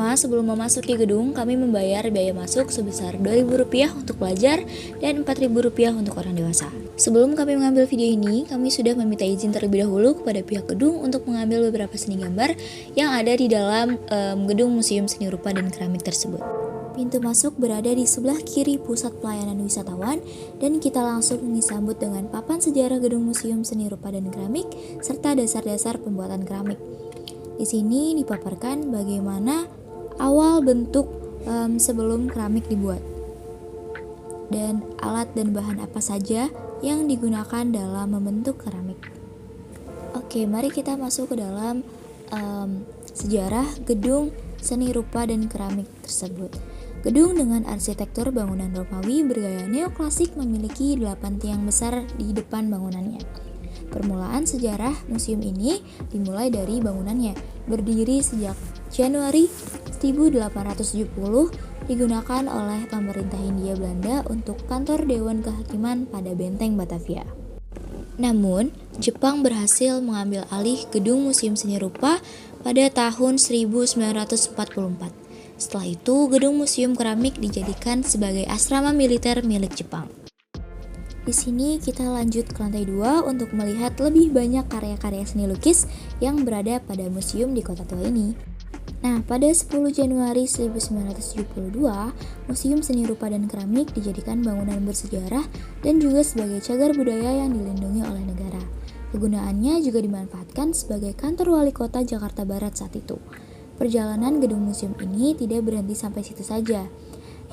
Pertama, sebelum memasuki gedung, kami membayar biaya masuk sebesar Rp2.000 untuk pelajar dan Rp4.000 untuk orang dewasa. Sebelum kami mengambil video ini, kami sudah meminta izin terlebih dahulu kepada pihak gedung untuk mengambil beberapa seni gambar yang ada di dalam gedung Museum Seni Rupa dan Keramik tersebut. Pintu masuk berada di sebelah kiri pusat pelayanan wisatawan dan kita langsung disambut dengan papan sejarah gedung Museum Seni Rupa dan Keramik serta dasar-dasar pembuatan keramik. Di sini dipaparkan bagaimana awal bentuk sebelum keramik dibuat dan alat dan bahan apa saja yang digunakan dalam membentuk keramik. Oke, mari kita masuk ke dalam sejarah gedung seni rupa dan keramik tersebut. Gedung dengan arsitektur bangunan Romawi bergaya neoklasik memiliki 8 tiang besar di depan bangunannya. Permulaan sejarah museum ini dimulai dari bangunannya. Berdiri sejak Januari 1870, digunakan oleh pemerintah Hindia Belanda untuk kantor Dewan Kehakiman pada Benteng Batavia. Namun, Jepang berhasil mengambil alih gedung Museum Seni Rupa pada tahun 1944. Setelah itu, gedung Museum Keramik dijadikan sebagai asrama militer milik Jepang. Di sini kita lanjut ke lantai 2 untuk melihat lebih banyak karya-karya seni lukis yang berada pada museum di kota tua ini. Nah, pada 10 Januari 1972, Museum Seni Rupa dan Keramik dijadikan bangunan bersejarah dan juga sebagai cagar budaya yang dilindungi oleh negara. Kegunaannya juga dimanfaatkan sebagai kantor wali kota Jakarta Barat saat itu. Perjalanan gedung museum ini tidak berhenti sampai situ saja.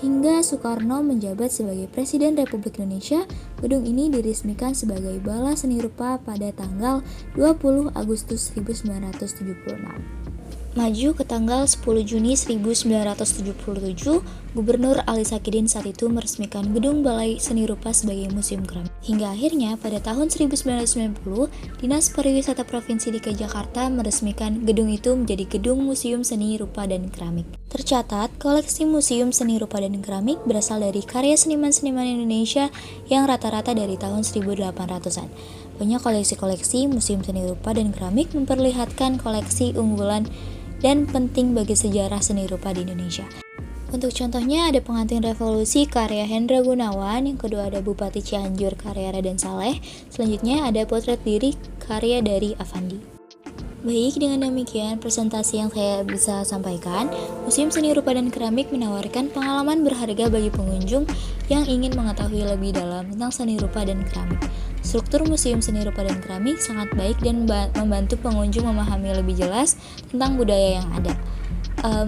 Hingga Soekarno menjabat sebagai Presiden Republik Indonesia, gedung ini diresmikan sebagai Bala Seni Rupa pada tanggal 20 Agustus 1976. Maju ke tanggal 10 Juni 1977, Gubernur Ali Sakidin saat itu meresmikan Gedung Balai Seni Rupa sebagai Museum Keramik. Hingga akhirnya pada tahun 1990, Dinas Pariwisata Provinsi DKI Jakarta meresmikan gedung itu menjadi Gedung Museum Seni Rupa dan Keramik. Tercatat, koleksi Museum Seni Rupa dan Keramik berasal dari karya seniman-seniman Indonesia yang rata-rata dari tahun 1800-an. Banyak koleksi-koleksi Museum Seni Rupa dan Keramik memperlihatkan koleksi unggulan dan penting bagi sejarah seni rupa di Indonesia. Untuk contohnya ada Pengantin Revolusi karya Hendra Gunawan, yang kedua ada Bupati Cianjur karya Raden Saleh, selanjutnya ada Potret Diri karya dari Avandi. Baik, dengan demikian presentasi yang saya bisa sampaikan. Museum Seni Rupa dan Keramik menawarkan pengalaman berharga bagi pengunjung yang ingin mengetahui lebih dalam tentang seni rupa dan keramik. Struktur Museum Seni Rupa dan Keramik sangat baik dan membantu pengunjung memahami lebih jelas tentang budaya yang ada.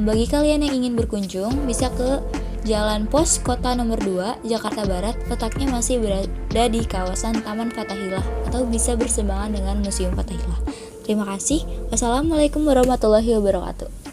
Bagi kalian yang ingin berkunjung, bisa ke Jalan Pos Kota nomor 2, Jakarta Barat. Letaknya masih berada di kawasan Taman Fathahillah atau bisa berseberangan dengan Museum Fathahillah. Terima kasih. Wassalamualaikum warahmatullahi wabarakatuh.